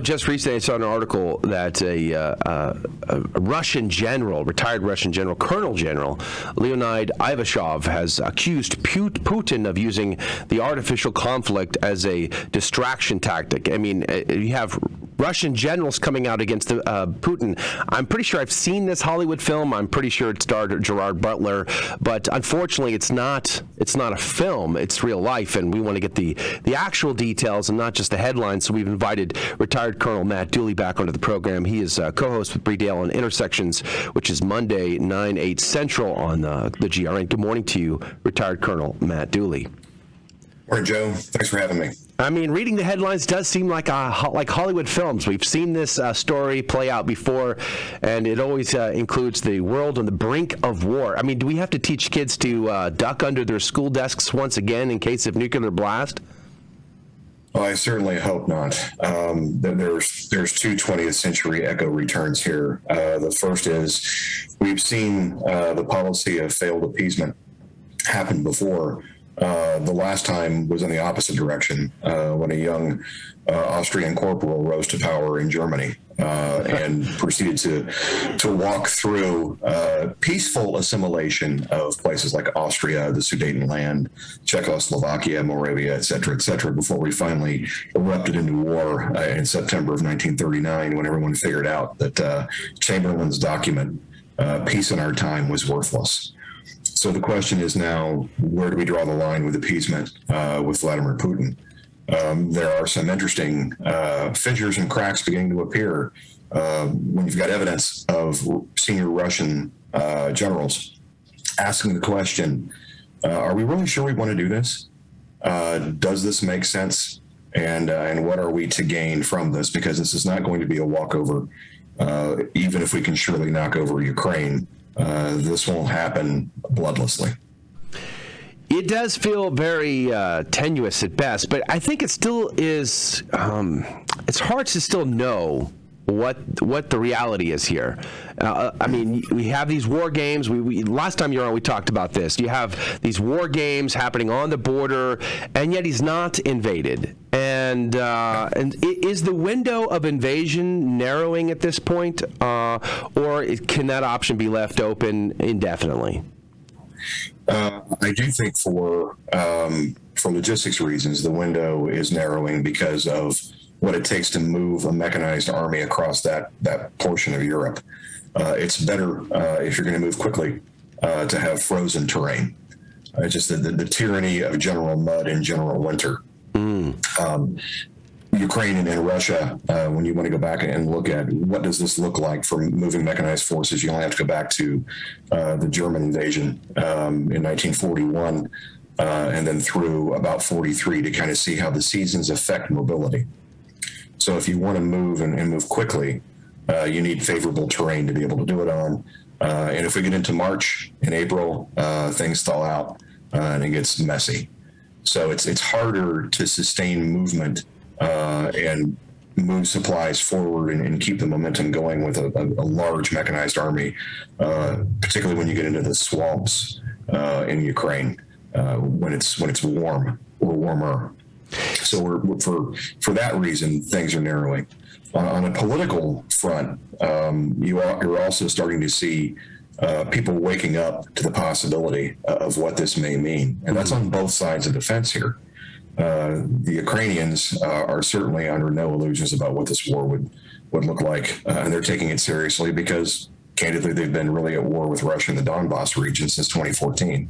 Just recently, I saw an article that a Russian general, retired Russian general, Colonel General Leonid Ivashov, has accused Putin of using the artificial conflict as a distraction tactic. I mean, you have Russian generals coming out against Putin. I'm pretty sure I've seen this Hollywood film. I'm pretty sure it starred Gerard Butler, but unfortunately, it's not a film. It's real life, and we want to get the actual details and not just the headlines. So we've invited retired Colonel Matt Dooley back onto the program. He is co-host with Bree Dale on Intersections, which is Monday 9/8 Central on the GRN. Good morning to you, retired Colonel Matt Dooley. Morning, Joe. Thanks for having me. I mean, reading the headlines does seem like Hollywood films. We've seen this story play out before, and it always includes the world on the brink of war. I mean, do we have to teach kids to duck under their school desks once again in case of nuclear blast? Well, I certainly hope not. There's two 20th century echo returns here. The first is we've seen the policy of failed appeasement happen before. The last time was in the opposite direction when a young Austrian corporal rose to power in Germany and proceeded to walk through peaceful assimilation of places like Austria, the Sudetenland, Czechoslovakia, Moravia, et cetera, before we finally erupted into war in September of 1939 when everyone figured out that Chamberlain's document, Peace in Our Time, was worthless. So the question is now, where do we draw the line with appeasement with Vladimir Putin? There are some interesting fissures and cracks beginning to appear when you've got evidence of senior Russian generals asking the question, are we really sure we want to do this? Does this make sense? And what are we to gain from this? Because this is not going to be a walkover, even if we can surely knock over Ukraine. This won't happen bloodlessly. It does feel very tenuous at best, but I think it still is. It's hard to still know what the reality is here. I mean, we have these war games. We last time you were on, we talked about this. You have these war games happening on the border, and yet he's not invaded. And is the window of invasion narrowing at this point, or can that option be left open indefinitely? I do think for logistics reasons, the window is narrowing because of what it takes to move a mechanized army across that portion of Europe. It's better if you're going to move quickly to have frozen terrain. Just the tyranny of General Mud and General Winter. Ukraine and Russia, when you want to go back and look at what does this look like for moving mechanized forces, you only have to go back to the German invasion in 1941 and then through about 43 to kind of see how the seasons affect mobility. So if you want to move and move quickly, you need favorable terrain to be able to do it on. And if we get into March and April, things thaw out and it gets messy. So it's harder to sustain movement and move supplies forward and keep the momentum going with a large mechanized army, particularly when you get into the swamps in Ukraine when it's warm or warmer. So for that reason, things are narrowing. On a political front, you're also starting to see people waking up to the possibility of what this may mean. And that's on both sides of the fence here. The Ukrainians are certainly under no illusions about what this war would look like. And they're taking it seriously because, candidly, they've been really at war with Russia in the Donbass region since 2014.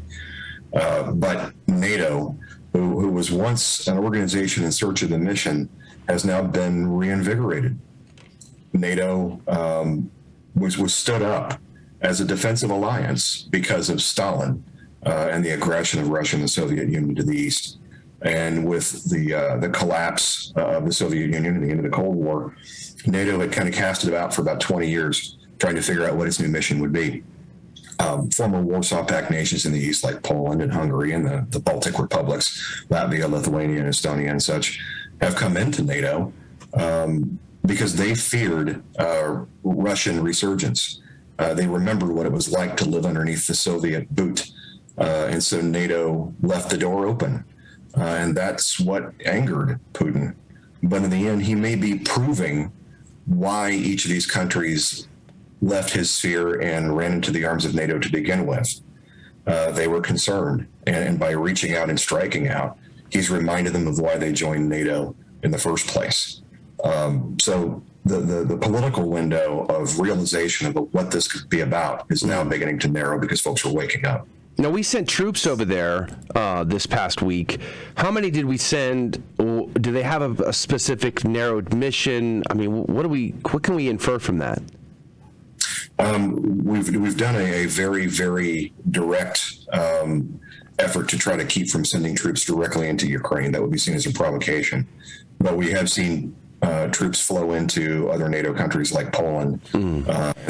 But NATO, who was once an organization in search of the mission, has now been reinvigorated. NATO was stood up as a defensive alliance because of Stalin and the aggression of Russia and the Soviet Union to the east. And with the collapse of the Soviet Union and the end of the Cold War, NATO had kind of casted about for about 20 years, trying to figure out what its new mission would be. Former Warsaw Pact nations in the east, like Poland and Hungary and the Baltic republics, Latvia, Lithuania, and Estonia and such, have come into NATO because they feared Russian resurgence. They remembered what it was like to live underneath the Soviet boot. And so NATO left the door open. And that's what angered Putin. but in the end, he may be proving why each of these countries left his sphere and ran into the arms of NATO to begin with. They were concerned, and by reaching out and striking out, he's reminded them of why they joined NATO in the first place. So the political window of realization of what this could be about is now beginning to narrow because folks are waking up. Now, we sent troops over there this past week. How many did we send? Do they have a specific narrowed mission? I mean, what can we infer from that? We've done a very, very direct effort to try to keep from sending troops directly into Ukraine. That would be seen as a provocation. But we have seen troops flow into other NATO countries like Poland and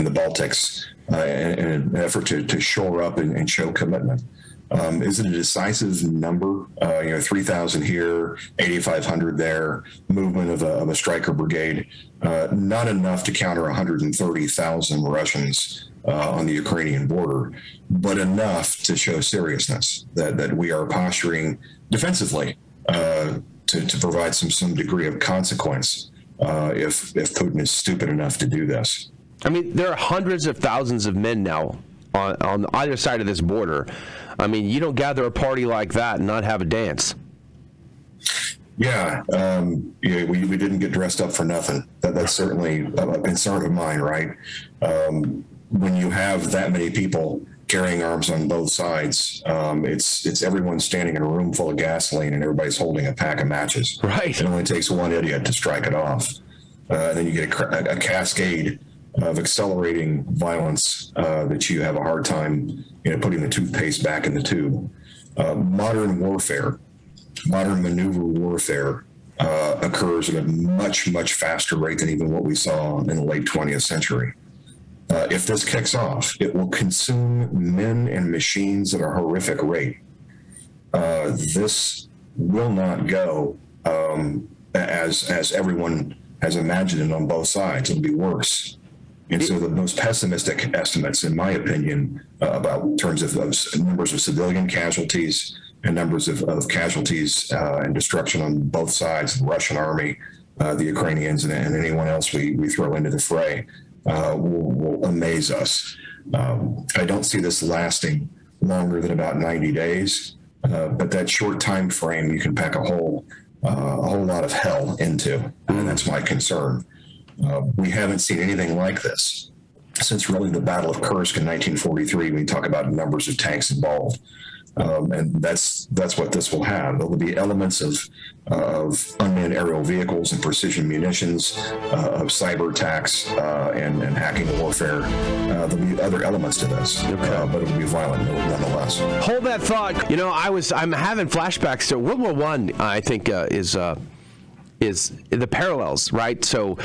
the Baltics in an effort to shore up and show commitment. Is it a decisive number? 3,000 here, 8,500 there, movement of a striker brigade. Not enough to counter 130,000 Russians on the Ukrainian border, but enough to show seriousness that we are posturing defensively to provide some degree of consequence if Putin is stupid enough to do this. I mean, there are hundreds of thousands of men now on either side of this border. I mean, you don't gather a party like that and not have a dance. Yeah, we didn't get dressed up for nothing. That's certainly a concern of mine, right? When you have that many people carrying arms on both sides, it's everyone standing in a room full of gasoline and everybody's holding a pack of matches. Right. It only takes one idiot to strike it off. Then you get a cascade of accelerating violence that you have a hard time, putting the toothpaste back in the tube. Modern warfare, modern maneuver warfare occurs at a much, much faster rate than even what we saw in the late 20th century. If this kicks off, it will consume men and machines at a horrific rate. This will not go as everyone has imagined it on both sides. It'll be worse. And so the most pessimistic estimates, in my opinion, about in terms of numbers of civilian casualties and numbers of casualties and destruction on both sides, the Russian army, the Ukrainians, and anyone else we throw into the fray, will amaze us. I don't see this lasting longer than about 90 days, but that short time frame you can pack a whole lot of hell into, and that's my concern. We haven't seen anything like this since really the Battle of Kursk in 1943. We talk about numbers of tanks involved, and that's what this will have. There will be elements of unmanned aerial vehicles and precision munitions, of cyber attacks and hacking warfare. There'll be other elements to this, but it will be violent nonetheless. Hold that thought. I'm having flashbacks to World War I. I think is the parallels, right? So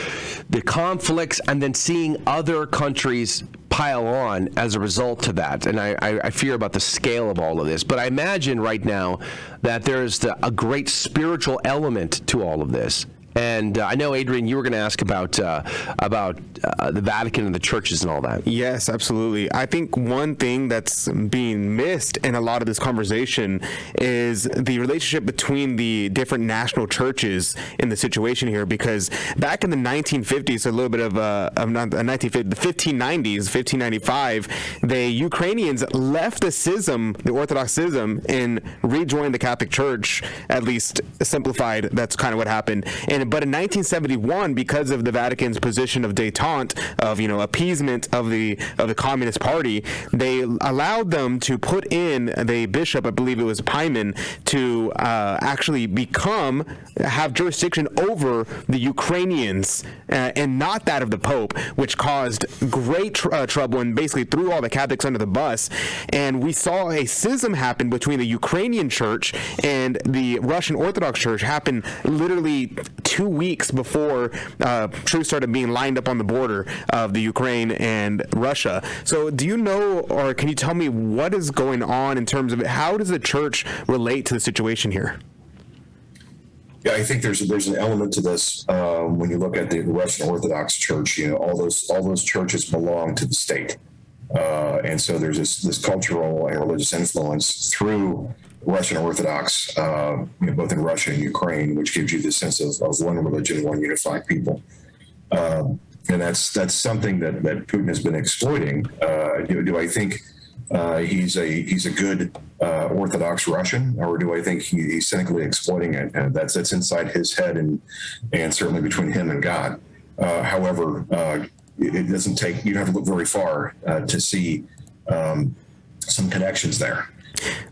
the conflicts and then seeing other countries pile on as a result to that. And I fear about the scale of all of this. But I imagine right now that there's a great spiritual element to all of this. And I know, Adrian, you were going to ask about the Vatican and the churches and all that. Yes, absolutely. I think one thing that's being missed in a lot of this conversation is the relationship between the different national churches in the situation here. Because back in the 1950s, a little bit of not the 1950s, the 1590s, 1595, the Ukrainians left the schism, the Orthodox schism, and rejoined the Catholic Church. At least simplified, that's kind of what happened. But in 1971, because of the Vatican's position of détente, of appeasement of the Communist Party, they allowed them to put in the bishop, I believe it was Pieman, to actually have jurisdiction over the Ukrainians and not that of the Pope, which caused great trouble and basically threw all the Catholics under the bus. And we saw a schism happen between the Ukrainian Church and the Russian Orthodox Church happen literally 2 weeks before troops started being lined up on the border of the Ukraine and Russia. So do you know, or can you tell me what is going on in terms of how does the church relate to the situation here? Yeah, I think there's an element to this when you look at the Russian Orthodox Church. All those churches belong to the state, and so there's this cultural and religious influence through Russian Orthodox, both in Russia and Ukraine, which gives you the sense of one religion, one unified people. And that's something that Putin has been exploiting. Do I think he's a good Orthodox Russian, or do I think he's cynically exploiting it? That's inside his head and certainly between him and God. However, it doesn't take, you don't have to look very far to see some connections there.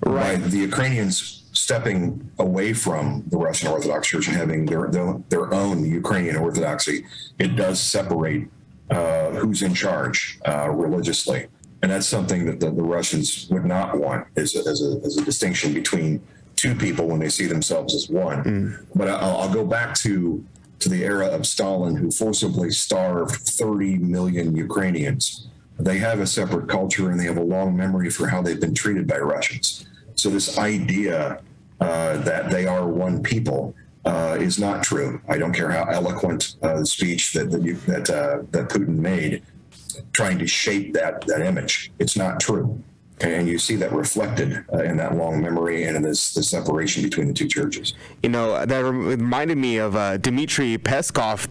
Right. By the Ukrainians stepping away from the Russian Orthodox Church and having their own Ukrainian Orthodoxy, it does separate who's in charge religiously. And that's something that the Russians would not want as a distinction between two people when they see themselves as one. But I'll go back to the era of Stalin, who forcibly starved 30 million Ukrainians. They have a separate culture and they have a long memory for how they've been treated by Russians. So this idea that they are one people is not true. I don't care how eloquent the speech that Putin made, trying to shape that image. It's not true. And you see that reflected in that long memory and in the separation between the two churches. That reminded me of Dmitry Peskov,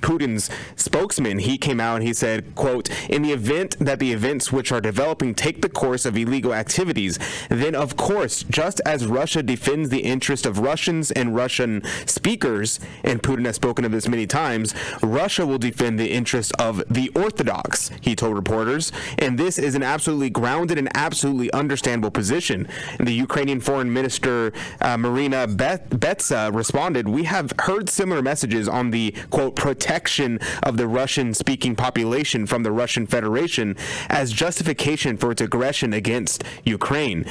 Putin's spokesman. He came out and he said, quote, "In the event that the events which are developing take the course of illegal activities, then of course, just as Russia defends the interest of Russians and Russian speakers, and Putin has spoken of this many times, Russia will defend the interest of the Orthodox," he told reporters. And this is an absolutely grounded and absolutely understandable position. And the Ukrainian Foreign Minister Marina Betsa responded, "We have heard similar messages on the, quote, protection of the Russian-speaking population from the Russian Federation as justification for its aggression against Ukraine."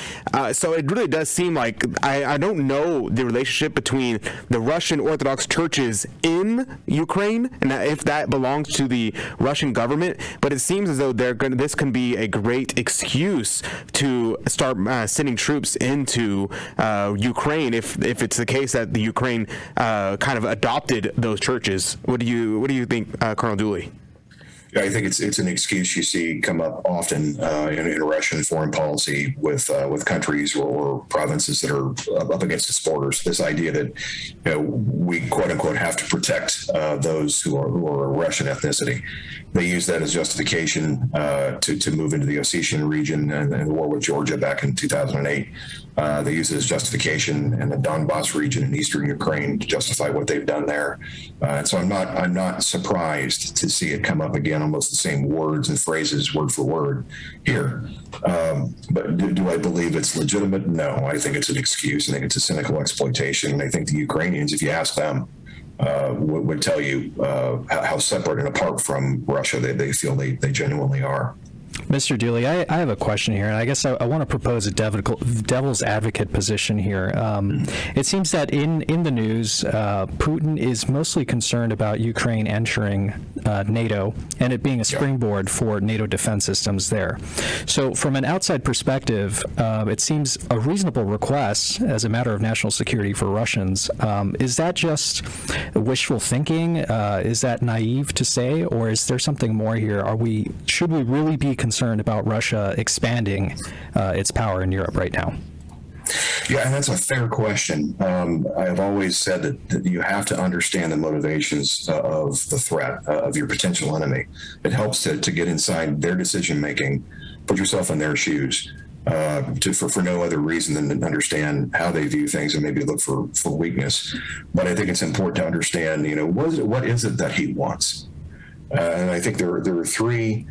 So it really does seem like, I don't know the relationship between the Russian Orthodox churches in Ukraine and if that belongs to the Russian government, but it seems as though this can be a great excuse to start sending troops into Ukraine if it's the case that the Ukraine kind of adopted those churches. What do you think, Colonel Dooley? I think it's an excuse you see come up often in Russian foreign policy with countries or provinces that are up against its borders. This idea that we quote unquote have to protect those who are Russian ethnicity. They use that as justification to move into the Ossetian region and the war with Georgia back in 2008. They use it as justification in the Donbass region in eastern Ukraine to justify what they've done there. And so I'm not surprised to see it come up again, almost the same words and phrases, word for word here. But do I believe it's legitimate? No, I think it's an excuse. I think it's a cynical exploitation. And I think the Ukrainians, if you ask them, would tell you how separate and apart from Russia they feel they genuinely are. Mr. Dooley, I have a question here, and I guess I want to propose a devil's advocate position here. It seems that in the news, Putin is mostly concerned about Ukraine entering NATO and it being a springboard for NATO defense systems there. So from an outside perspective, it seems a reasonable request as a matter of national security for Russians. Is that just wishful thinking? Is that naive to say, or is there something more here? Should we really be concerned about Russia expanding its power in Europe right now? Yeah, and that's a fair question. I've always said that you have to understand the motivations of the threat, of your potential enemy. It helps to get inside their decision-making, put yourself in their shoes, for no other reason than to understand how they view things and maybe look for weakness. But I think it's important to understand, what is it that he wants? And I think there are three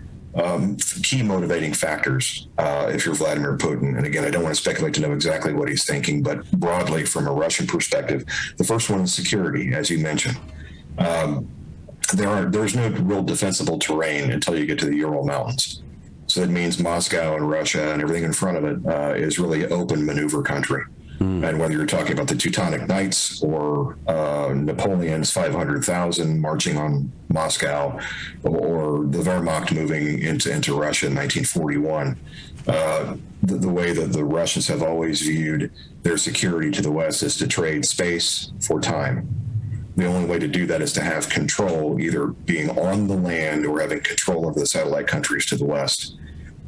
key motivating factors if you're Vladimir Putin. And again, I don't want to speculate to know exactly what he's thinking, but broadly from a Russian perspective, the first one is security, as you mentioned. There's no real defensible terrain until you get to the Ural Mountains. So that means Moscow and Russia and everything in front of it is really open maneuver country. And whether you're talking about the Teutonic Knights or Napoleon's 500,000 marching on Moscow, or the Wehrmacht moving into Russia in 1941, the way that the Russians have always viewed their security to the West is to trade space for time. The only way to do that is to have control, either being on the land or having control over the satellite countries to the West.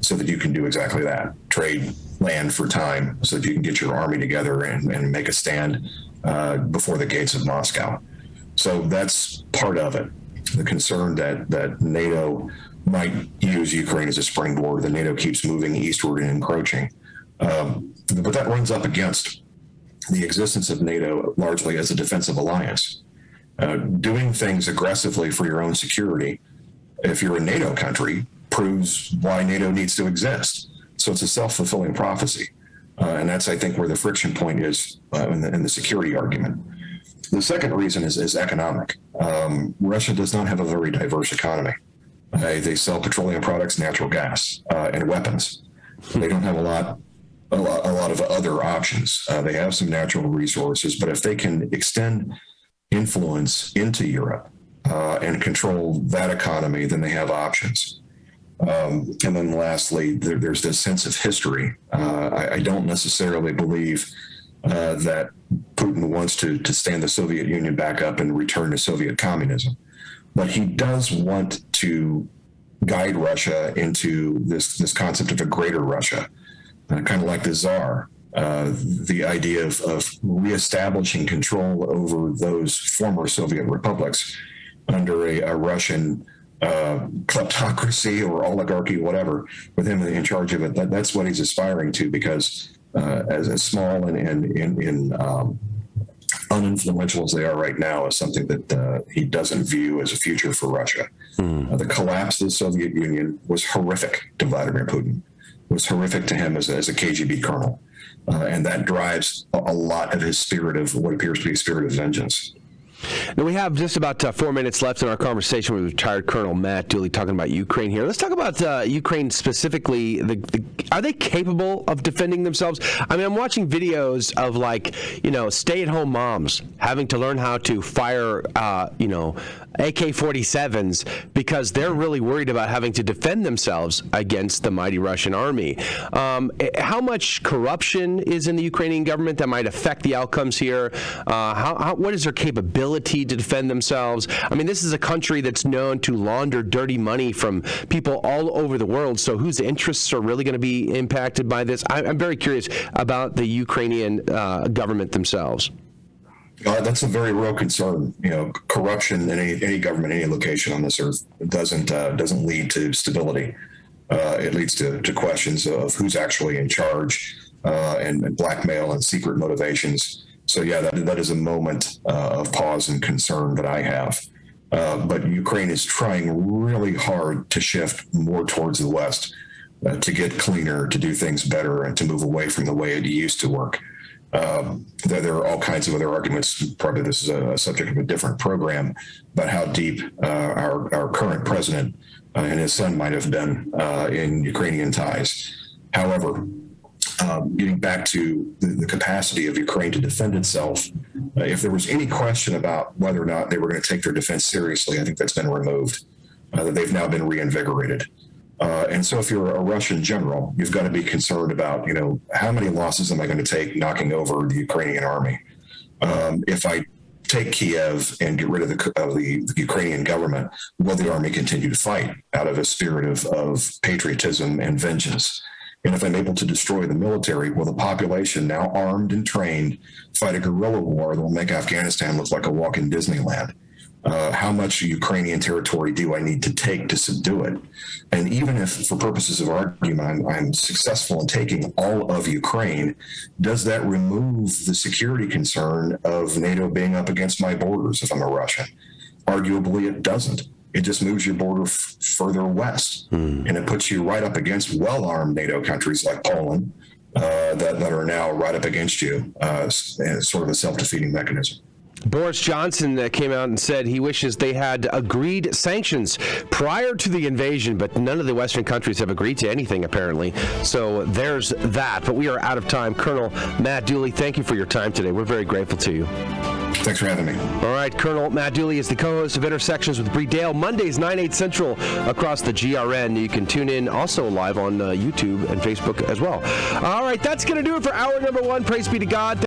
so that you can do exactly that, trade land for time so that you can get your army together and make a stand before the gates of Moscow. So that's part of it. The concern that NATO might use Ukraine as a springboard, that NATO keeps moving eastward and encroaching. But that runs up against the existence of NATO largely as a defensive alliance. Doing things aggressively for your own security, if you're a NATO country, proves why NATO needs to exist. So it's a self-fulfilling prophecy. And that's, I think, where the friction point is in the security argument. The second reason is economic. Russia does not have a very diverse economy. They sell petroleum products, natural gas, and weapons. They don't have a lot of other options. They have some natural resources, but if they can extend influence into Europe and control that economy, then they have options. And then lastly, there's this sense of history. I don't necessarily believe that Putin wants to stand the Soviet Union back up and return to Soviet communism. But he does want to guide Russia into this concept of a greater Russia, kind of like the Tsar. The idea of reestablishing control over those former Soviet republics under a Russian kleptocracy or oligarchy, whatever, with him in charge of it. That's what he's aspiring to, because as small and uninfluential as they are right now, is something that he doesn't view as a future for Russia. The collapse of the Soviet Union was horrific to Vladimir Putin. It was horrific to him as a KGB colonel. And that drives a lot of his spirit of what appears to be a spirit of vengeance. Now, we have just about 4 minutes left in our conversation with retired Colonel Matt Dooley talking about Ukraine here. Let's talk about Ukraine specifically. Are they capable of defending themselves? I mean, I'm watching videos of, stay-at-home moms having to learn how to fire, AK-47s because they're really worried about having to defend themselves against the mighty Russian army. How much corruption is in the Ukrainian government that might affect the outcomes here? What is their capability to defend themselves? I mean, this is a country that's known to launder dirty money from people all over the world. So whose interests are really going to be impacted by this? I'm very curious about the Ukrainian government themselves. That's a very real concern. Corruption in any government, any location on this earth doesn't lead to stability. It leads to questions of who's actually in charge and blackmail and secret motivations. So yeah, that is a moment of pause and concern that I have. But Ukraine is trying really hard to shift more towards the West, to get cleaner, to do things better, and to move away from the way it used to work. There are all kinds of other arguments. Probably this is a subject of a different program, about how deep our current president and his son might have been in Ukrainian ties. However, getting back to the capacity of Ukraine to defend itself, if there was any question about whether or not they were going to take their defense seriously, I think that's been removed, that they've now been reinvigorated. And so if you're a Russian general, you've got to be concerned about, how many losses am I going to take knocking over the Ukrainian army? If I take Kiev and get rid of the Ukrainian government, will the army continue to fight out of a spirit of patriotism and vengeance? And if I'm able to destroy the military, will the population, now armed and trained, fight a guerrilla war that will make Afghanistan look like a walk-in Disneyland? How much Ukrainian territory do I need to take to subdue it? And even if, for purposes of argument, I'm successful in taking all of Ukraine, does that remove the security concern of NATO being up against my borders if I'm a Russian? Arguably, it doesn't. It just moves your border further west, and it puts you right up against well-armed NATO countries like Poland that are now right up against you, sort of a self-defeating mechanism. Boris Johnson came out and said he wishes they had agreed sanctions prior to the invasion, but none of the Western countries have agreed to anything, apparently. So there's that. But we are out of time. Colonel Matt Dooley, thank you for your time today. We're very grateful to you. Thanks for having me. All right, Colonel Matt Dooley is the co-host of Intersections with Bree Dale, Mondays 9/8 Central across the GRN. You can tune in also live on YouTube and Facebook as well. All right, that's going to do it for hour number one. Praise be to God.